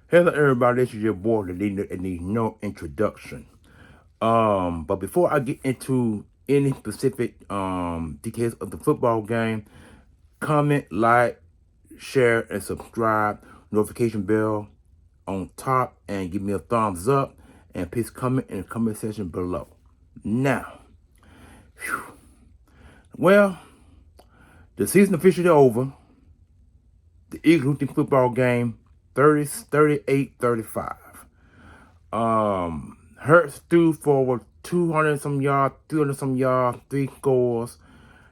Hello everybody, this is your boy that needs no introduction. But before I get into any specific details of the football game, comment, like, share, and subscribe. Notification bell on top, and give me a thumbs up, and please comment in the comment section below. Now, well, the season officially over. The Eagles losing football game 38-35. Hurts threw for 200 some yards, 300 some yards, 3 scores.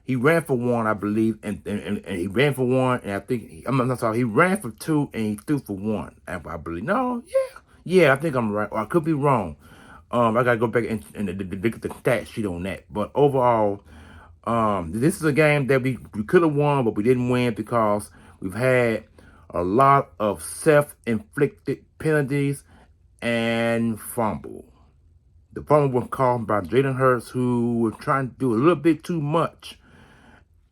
He ran for 1, I believe, and he ran for 1, and I think I'm not sorry. He ran for 2 and he threw for 1. I believe. No, yeah, I think I'm right, or I could be wrong. I gotta go back and look at the stat sheet on that. But overall, this is a game that we could have won, but we didn't win because we've had a lot of self-inflicted penalties and fumble. The fumble was caused by Jalen Hurts, who was trying to do a little bit too much.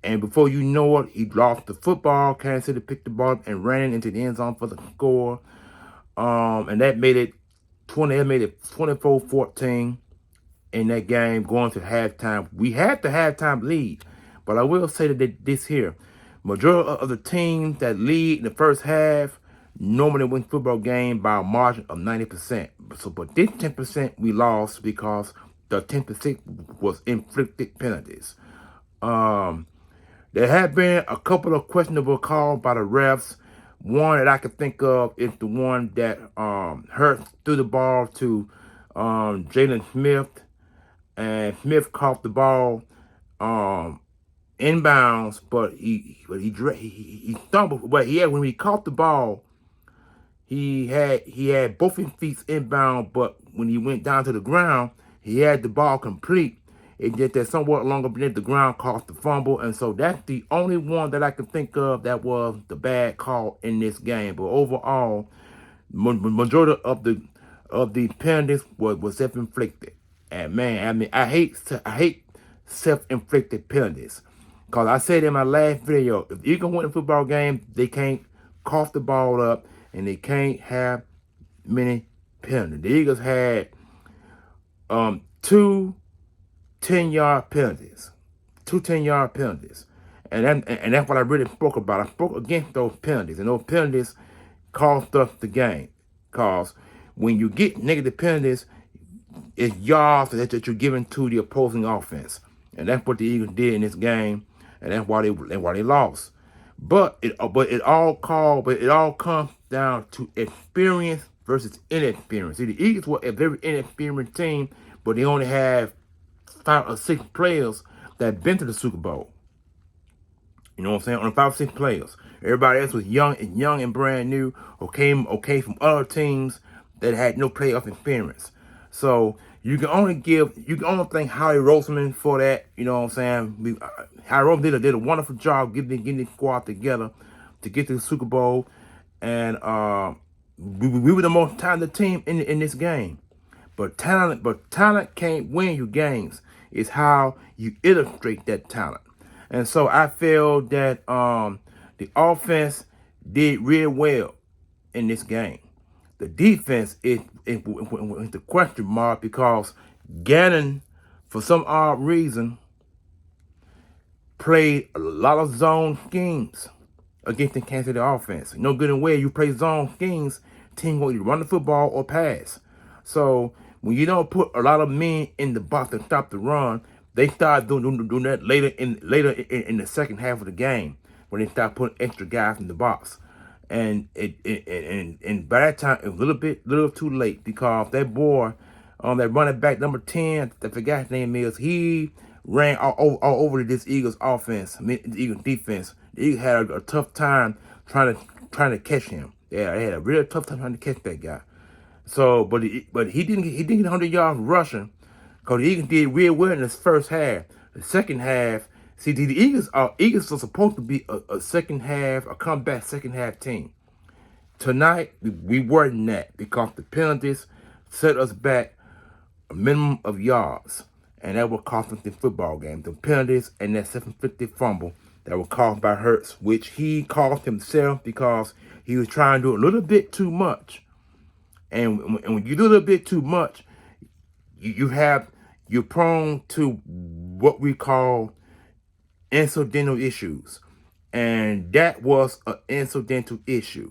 And before you know it, he lost the football. Kansas City picked the ball up and ran into the end zone for the score. And that made it 24-14 in that game going to halftime. We had the halftime lead, but I will say that this here, majority of the teams that lead in the first half normally win football game by a margin of 90%. But this 10% we lost because the 10% was inflicted penalties. There have been a couple of questionable calls by the refs. One that I can think of is the one that Hurts threw the ball to Jalen Smith, and Smith caught the ball inbounds, but he stumbled. But when he caught the ball, he had both his feet inbound, but when he went down to the ground, he had the ball complete. It just that somewhat longer beneath the ground caused the fumble, and so that's the only one that I can think of that was the bad call in this game. But overall, majority of the penalties was self-inflicted. And man, I mean, I hate self-inflicted penalties, because I said in my last video, if you can win a football game, they can't cough the ball up and they can't have many penalties. The Eagles had 2 10-yard penalties. 2 10-yard penalties. And that's what I really spoke about. I spoke against those penalties. And those penalties cost us the game. Because when you get negative penalties, it's yards that you're giving to the opposing offense. And that's what the Eagles did in this game. And that's why they lost. But it all comes down to experience versus inexperience. See, the Eagles were a very inexperienced team, but they only have 5 or 6 players that have been to the Super Bowl. You know what I'm saying? Only 5 or 6 players. Everybody else was young and brand new, or came from other teams that had no playoff experience. So you can only thank Howie Roseman for that. You know what I'm saying? Howie Roseman did a wonderful job getting the squad together to get to the Super Bowl, and we were the most talented team in this game. But talent can't win you games. It's how you illustrate that talent. And so I feel that the offense did real well in this game. The defense is the question mark, because Gannon, for some odd reason, played a lot of zone schemes against the Kansas City offense. No good and well, you play zone schemes, team will either run the football or pass. So when you don't put a lot of men in the box to stop the run, they start doing that later in the second half of the game, when they start putting extra guys in the box. And by that time it was a little too late, because that boy, that running back number 10, I forgot his name is, he ran all over this Eagles offense, the Eagles defense. The Eagles had a tough time trying to catch him. Yeah, they had a real tough time trying to catch that guy. So, but he didn't get 100 yards rushing, because the Eagles did real well in this first half. The second half, see, the Eagles are supposed to be a comeback second half team. Tonight, we weren't that, because the penalties set us back a minimum of yards, and that will cost us the football game. The penalties and that 750 fumble that was caused by Hurts, which he caused himself because he was trying to do a little bit too much. And when you do a little bit too much, you're prone to what we call incidental issues. And that was an incidental issue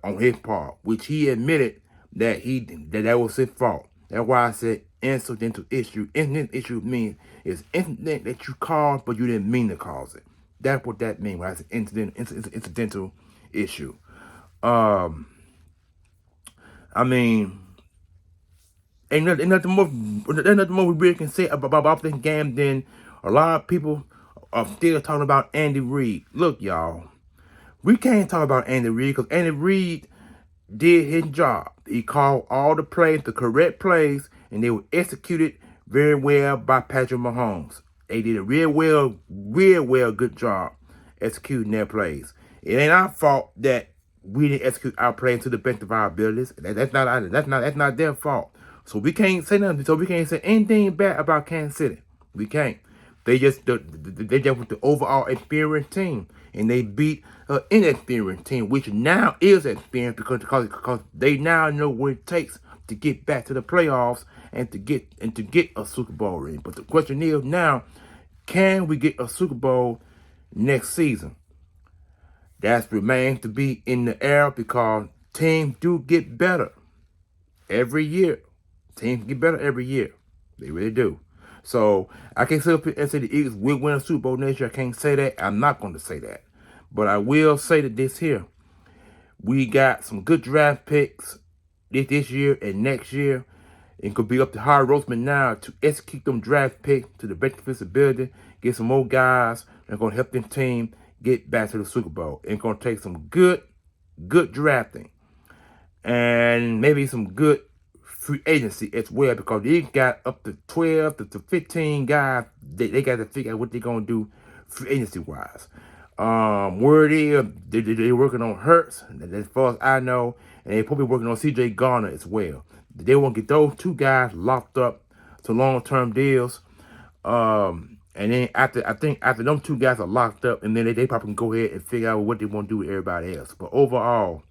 on his part, which he admitted that that was his fault. That's why I said incidental issue. Incidental issue means it's incident that you caused, but you didn't mean to cause it. That's what that means when I say incidental issue. I mean, ain't nothing more we really can say about this game than a lot of people are still talking about Andy Reid. Look, y'all, we can't talk about Andy Reid because Andy Reid did his job. He called all the plays, the correct plays, and they were executed very well by Patrick Mahomes. They did a real well, good job executing their plays. It ain't our fault that we didn't execute our plays to the best of our abilities. That's not their fault. So we can't say nothing. So we can't say anything bad about Kansas City. We can't. They just with the overall experienced team, and they beat an inexperienced team, which now is experienced because they now know what it takes to get back to the playoffs and to get a Super Bowl ring. But the question is now, can we get a Super Bowl next season? That remains to be in the air because teams do get better every year. Teams get better every year. They really do. So I can't sit up here and say the Eagles will win a Super Bowl next year. I can't say that. I'm not going to say that. But I will say that this here. We got some good draft picks this year and next year. It could be up to Howard Roseman now to execute them draft picks to the best defensive ability, get some more guys that are going to help this team get back to the Super Bowl. It's going to take some good drafting and maybe some good free agency as well, because they got up to 12 to 15 guys. They got to figure out what they're going to do free agency wise. Word is they're working on Hurts, as far as I know, and they're probably working on CJ Garner as well. They want to get those two guys locked up to long-term deals. And then after them two guys are locked up, and then they probably can go ahead and figure out what they want to do with everybody else. But overall,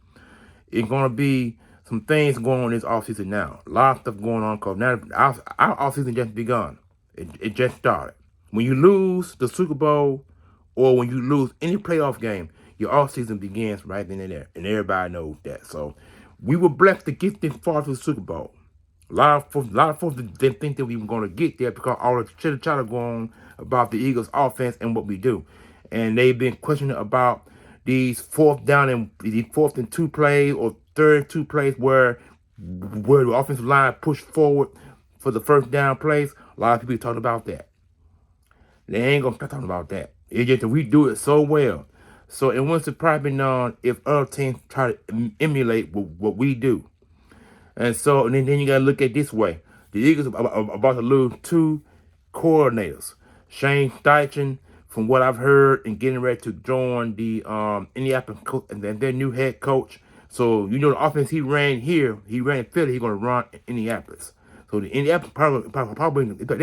it's going to be some things going on this offseason now. A lot of stuff going on because now our offseason just begun. It just started. When you lose the Super Bowl or when you lose any playoff game, your offseason begins right then and there. And everybody knows that. So we were blessed to get this far to the Super Bowl. A lot of folks didn't think that we were going to get there because all the chitter-chatter going on about the Eagles' offense and what we do. And they've been questioning about these fourth and 2 plays or third and 2 plays where the offensive line pushed forward for the first down plays. A lot of people talking about that. They ain't going to start talking about that. It's just that we do it so well. So it wouldn't surprise me none if other teams try to emulate what we do. And so then you got to look at it this way. The Eagles are about to lose 2 coordinators. Shane Steichen, from what I've heard, and getting ready to join the Indianapolis coach and their new head coach. So, you know, the offense he ran here, he ran in Philly, he's going to run in Indianapolis. So the Indianapolis they're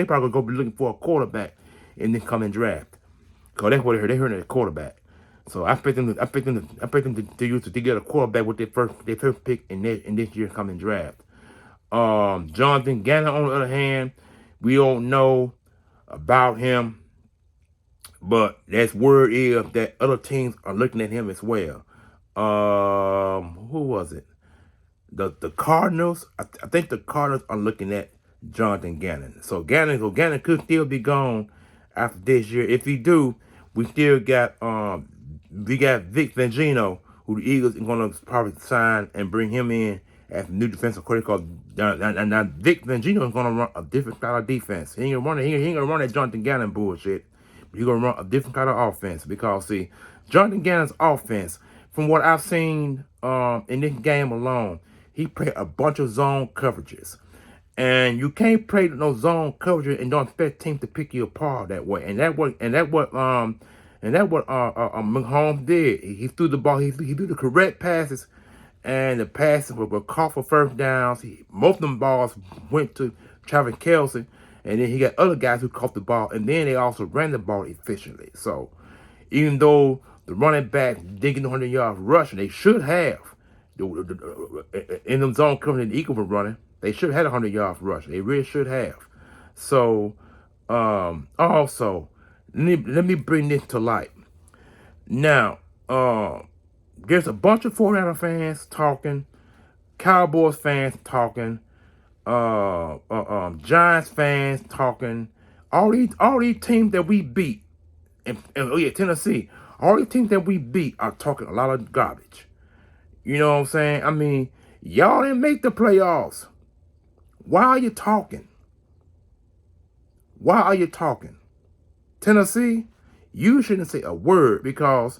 probably going to be looking for a quarterback in this coming draft. Because that's what they heard. They heard a quarterback. So I expect them to get a quarterback with their first pick in this year's coming draft. Jonathan Gannon, on the other hand, we don't know about him, but that's word is that other teams are looking at him as well. Who was it? The Cardinals. I think the Cardinals are looking at Jonathan Gannon. So Gannon could still be gone after this year. If he do, we still got Vic Fangino, who the Eagles are going to probably sign and bring him in as new defensive coordinator. Now Vic Fangino is going to run a different style of defense. He ain't going to run that Jonathan Gannon bullshit. He's going to run a different kind of offense because, see, Jonathan Gannon's offense, from what I've seen in this game alone, he played a bunch of zone coverages. And you can't play no zone coverage and don't expect teams to pick you apart that way. And that's what Mahomes did. He threw the ball. He threw the correct passes, and the passes were caught for first downs. Most of them balls went to Travis Kelce, and then he got other guys who caught the ball, and then they also ran the ball efficiently. So even though the running back didn't get 100 yards rushing, they should have. In them zone coverage the Eagles were running, they should have had 100 yards rush. They really should have. So, also, let me bring this to light. Now, there's a bunch of 49er fans talking, Cowboys fans talking, Giants fans talking, all these teams that we beat, and oh yeah, Tennessee, all these teams that we beat are talking a lot of garbage. You know what I'm saying? I mean, y'all didn't make the playoffs. Why are you talking? Why are you talking? Tennessee, you shouldn't say a word because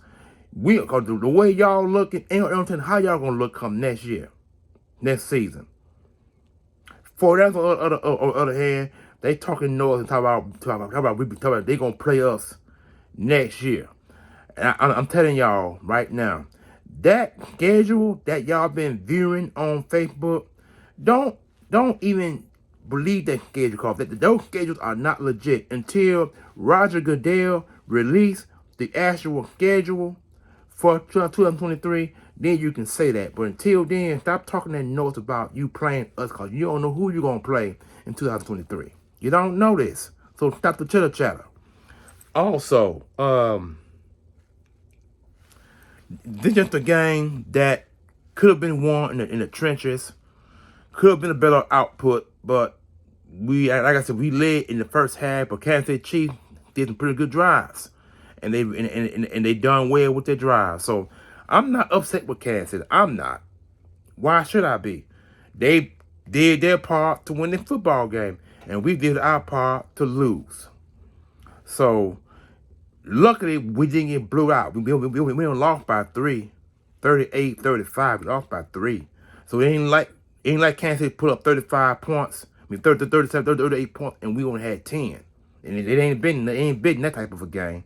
the way y'all looking, ain't how y'all gonna look come next year, next season. For that, on the other hand, they talking noise and talk about they gonna play us next year. And I'm telling y'all right now, that schedule that y'all been viewing on Facebook, don't even believe that schedule, because those schedules are not legit until Roger Goodell released the actual schedule for 2023. Then you can say that. But until then, stop talking that noise about you playing us, because you don't know who you're going to play in 2023. You don't know this. So stop the chitter chatter. Also, this is just a game that could have been won in the trenches. Could have been a better output, but like I said, we led in the first half, but Kansas City Chiefs did some pretty good drives. And they done well with their drives. So I'm not upset with Kansas City. I'm not. Why should I be? They did their part to win the football game, and we did our part to lose. So luckily, we didn't get blew out. We lost by 3, 38-35. We lost by 3. So it ain't like Kansas City put up 35 points. I mean, 37, 38 points, and we only had 10. And it ain't been that type of a game.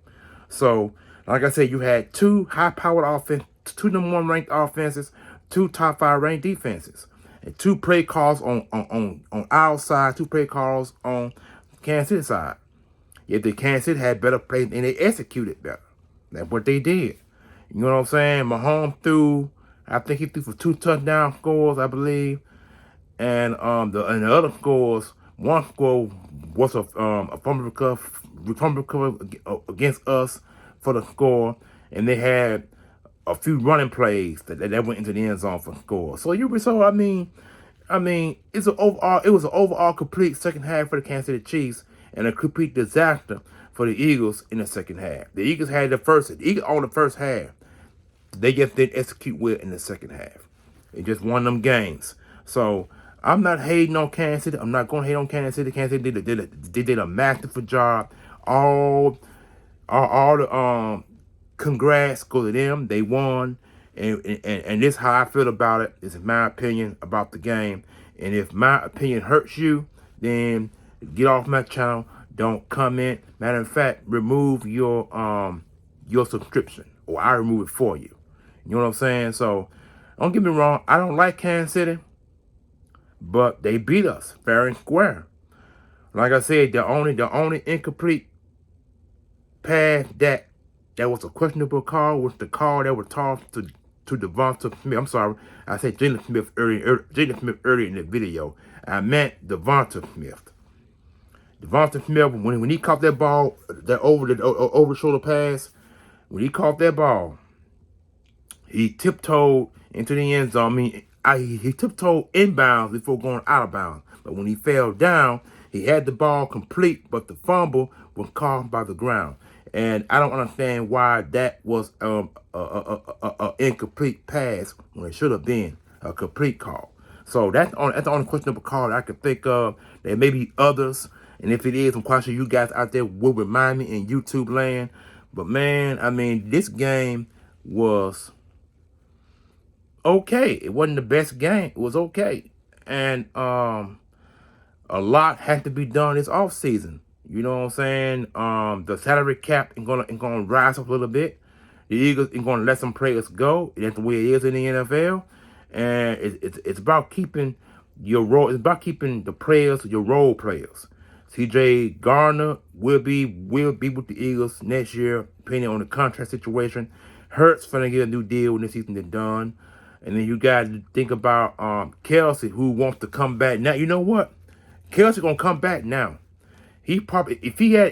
So, like I said, you had 2 high-powered offense, 2 number 1 ranked offenses, 2 top 5 ranked defenses, and 2 play calls on our side, 2 play calls on Kansas City side. Yet the Kansas City had better plays and they executed better. That's what they did. You know what I'm saying? Mahomes I think he threw for 2 touchdown scores, I believe, and the other scores, one score was a fumble recovery against us for the score, and they had a few running plays that went into the end zone for the score. So I mean, it was an overall complete second half for the Kansas City Chiefs and a complete disaster for the Eagles in the second half. The Eagles on the first half. They just didn't execute well in the second half. It just won them games. So I'm not hating on Kansas City. I'm not going to hate on Kansas City. Kansas City did a masterful job. All the congrats go to them. They won. And this is how I feel about it. This is my opinion about the game. And if my opinion hurts you, then get off my channel. Don't comment. Matter of fact, remove your subscription, or I remove it for you. You know what I'm saying? So don't get me wrong. I don't like Kansas City, but they beat us fair and square. Like I said, the only incomplete pass that was a questionable call was the call that was tossed to Devonta Smith. I'm sorry, I said Jalen Smith earlier in the video. I meant Devonta Smith. Devonta Smith, when he caught that ball, that over the shoulder pass, when he caught that ball, he tiptoed into the end zone. I mean, he tiptoed inbounds before going out of bounds. But when he fell down, he had the ball complete, but the fumble was caught by the ground. And I don't understand why that was a incomplete pass when it should have been a complete call. So that's the only questionable call that I can think of. There may be others, and if it is, I'm quite sure you guys out there will remind me in YouTube land. But man, I mean, this game was okay. It wasn't the best game. It was okay. And a lot had to be done this offseason. You know what I'm saying? The salary cap is gonna rise up a little bit. The Eagles are gonna let some players go. That's the way it is in the NFL. And it's about keeping your role. It's about keeping the players, your role players. CJ Gardner will be with the Eagles next year, depending on the contract situation. Hurts finna get a new deal when this season is done. And then you got to think about Kelsey, who wants to come back now. You know what? Kelsey gonna come back now. He probably, if he had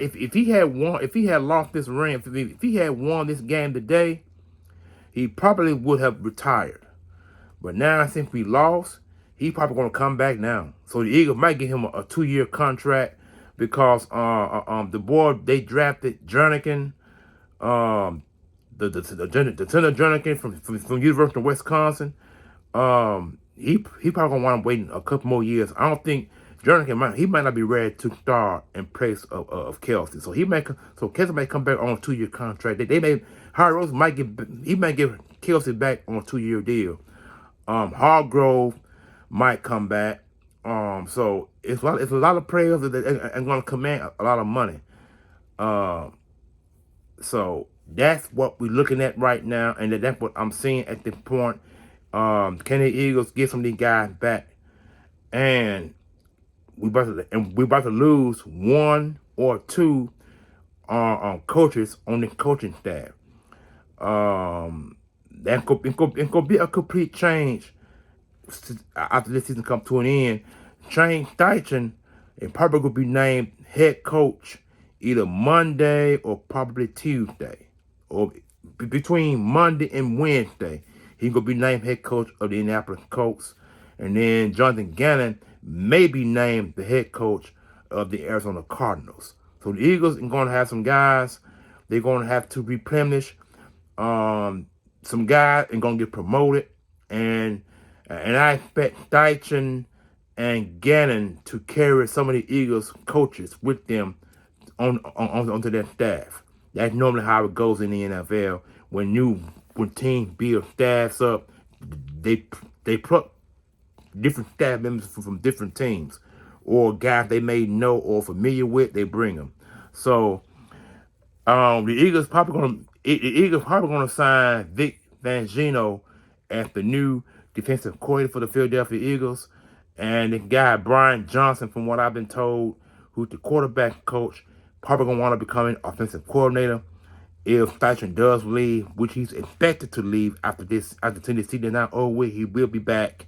lost this ring, if he had won this game today, he probably would have retired. But now since we lost, he probably gonna come back now. So the Eagles might give him a 2-year contract because the boy they drafted Jernigan, the Lieutenant Jernigan from University of Wisconsin. He probably gonna want to wait a couple more years. I don't think Jernigan might not be ready to start in place of Kelsey. So Kelsey may come back on a 2-year contract. They may Harrose might give Kelsey back on a 2-year deal. Hargrove might come back. So it's a lot of players that are going to command a lot of money. So that's what we're looking at right now, and that's what I'm seeing at this point. Can the Eagles get some of these guys back? And we're about to lose 1 or 2 coaches on the coaching staff. That could be a complete change after this season comes to an end. Shane Steichen is probably going to be named head coach either Monday or probably Tuesday, or between Monday and Wednesday. He's going to be named head coach of the Indianapolis Colts, and then Jonathan Gannon may be named the head coach of the Arizona Cardinals. So the Eagles are going to have some guys. They're going to have to replenish. Some guys are going to get promoted, and I expect Steichen and Gannon to carry some of the Eagles coaches with them onto their staff. That's normally how it goes in the NFL. When teams build staffs up, they put different staff members from different teams, or guys they may know or familiar with. They bring them. So the Eagles probably going to sign Vic Fangio as the new defensive coordinator for the Philadelphia Eagles, and the guy Brian Johnson, from what I've been told, who's the quarterback coach, probably going to want to become an offensive coordinator if Steichen does leave, which he's expected to leave after Tennessee is not over. He will be back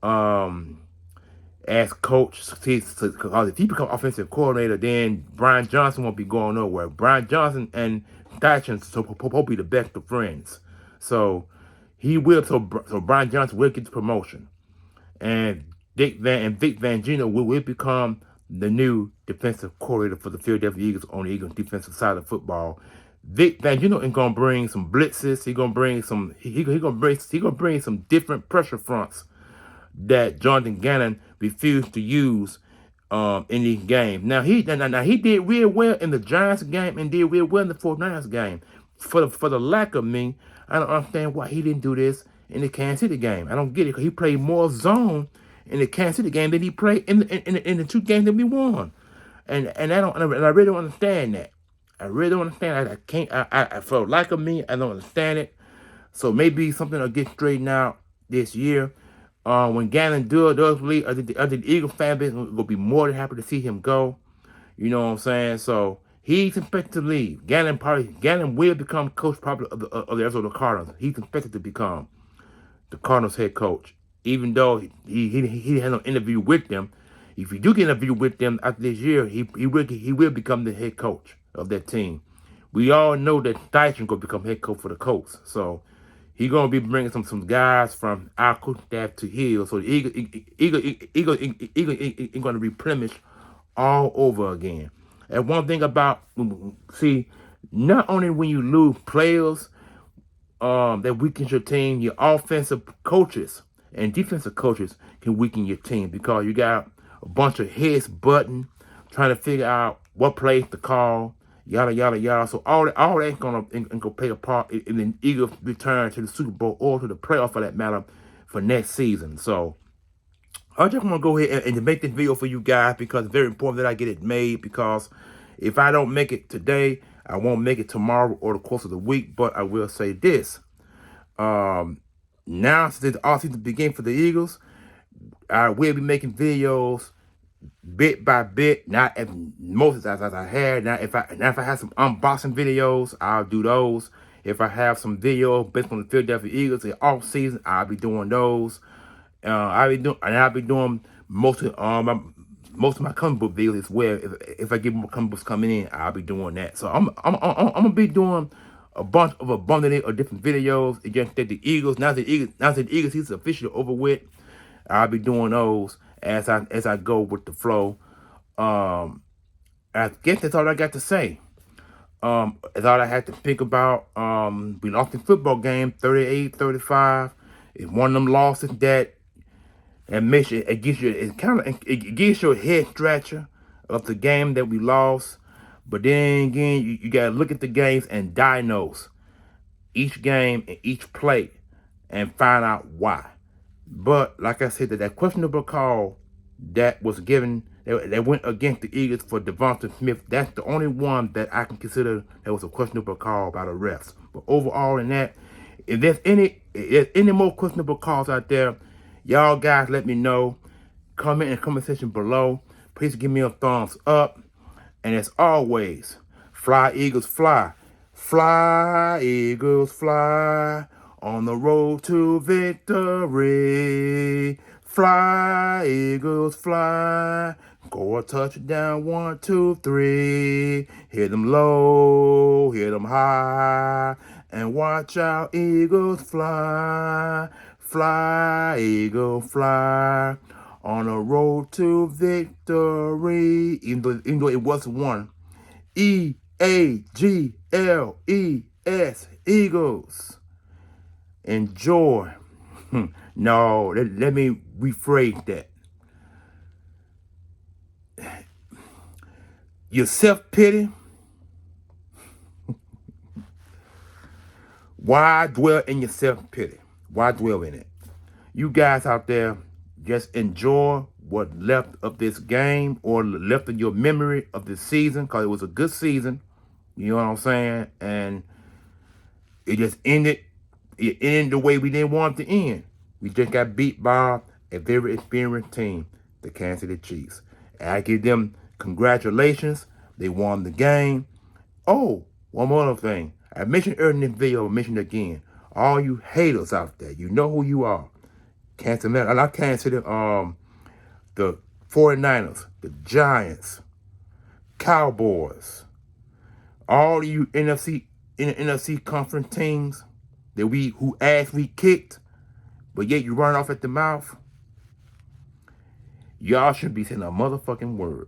as coach, because if he becomes offensive coordinator, then Brian Johnson won't be going nowhere. Brian Johnson and Steichen supposed to be the best of friends, so Brian Johnson will get the promotion, and Vic Fangio will become the new defensive coordinator for the Philadelphia Eagles on the Eagles defensive side of football. Vic Fangio is gonna bring some blitzes. He's gonna bring some different pressure fronts that Jonathan Gannon refused to use in these games. Now he did real well in the Giants game and did real well in the 49ers game. For the lack of me, I don't understand why he didn't do this in the Kansas City game. I don't get it, because he played more zone in the Kansas City game than he played in the 2 games that we won. And I really don't understand that. I really don't understand. I for the lack of me, I don't understand it. So maybe something will get straightened out this year. When Gannon does leave, I think the Eagles fan base will be more than happy to see him go. You know what I'm saying? So he's expected to leave. Gannon will become coach probably of the Arizona Cardinals. He's expected to become the Cardinals head coach, even though he had no interview with them. If you do get an interview with them after this year, he will become the head coach of that team. We all know that Steichen going to become head coach for the Colts, so he's going to be bringing some guys from our coaching staff to his. So the Eagles is going to replenish all over again. And one thing about, not only when you lose players that weakens your team, your offensive coaches and defensive coaches can weaken your team, because you got a bunch of heads butting, trying to figure out what plays to call, yada, yada, yada. So all that's going to play a part in the Eagles' return to the Super Bowl, or to the playoff for that matter, for next season. So I just want to go ahead and make this video for you guys, because it's very important that I get it made, because if I don't make it today, I won't make it tomorrow or the course of the week. But I will say this. Now, since the offseason begins for the Eagles, I will be making videos bit by bit, not as most as I had. Now, if I have some unboxing videos, I'll do those. If I have some video based on the Philadelphia Eagles in off season, I'll be doing those. I'll be doing most of my comic book videos as well. If I get more comic books coming in, I'll be doing that. So I'm gonna be doing a bunch of abundant of different videos against the Eagles. Now that the Eagles season's officially over with, I'll be doing those as I go with the flow. I guess that's all I got to say. That's all I had to think about. We lost the football game 38-35. It's one of them losses that makes you, it gives you a head scratcher of the game that we lost. But then again, you gotta look at the games and diagnose each game and each play and find out why. But like I said, that questionable call that was given, that went against the Eagles for Devonta Smith, that's the only one that I can consider that was a questionable call by the refs. But overall in that, if there's any more questionable calls out there, y'all guys let me know. Comment in the comment section below. Please give me a thumbs up. And as always, fly Eagles fly. Fly Eagles fly on the road to victory. Fly Eagles fly. Go a touchdown, 1, 2, 3. Hit them low, hit them high. And watch out, Eagles fly. Fly, Eagle fly. On a road to victory. Even though it was one. E-A-G-L-E-S. Eagles. Enjoy. No, let me rephrase that. Your self-pity. Why dwell in your self-pity? Why dwell in it? You guys out there, just enjoy what left of this game or left of your memory of this season, because it was a good season. You know what I'm saying? And it just ended. It ended the way we didn't want it to end. We just got beat by a very experienced team, the Kansas City Chiefs. And I give them congratulations. They won the game. Oh, one more thing. I mentioned earlier in this video, I mentioned again. All you haters out there, you know who you are. Kansas City, I can't say the 49ers, the Giants, Cowboys, all you NFC conference teams who ass we kicked, but yet you run off at the mouth. Y'all shouldn't be saying a motherfucking word.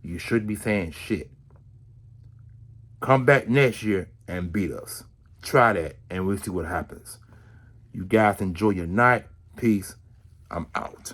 You shouldn't be saying shit. Come back next year and beat us. Try that and we'll see what happens. You guys enjoy your night. Peace. I'm out.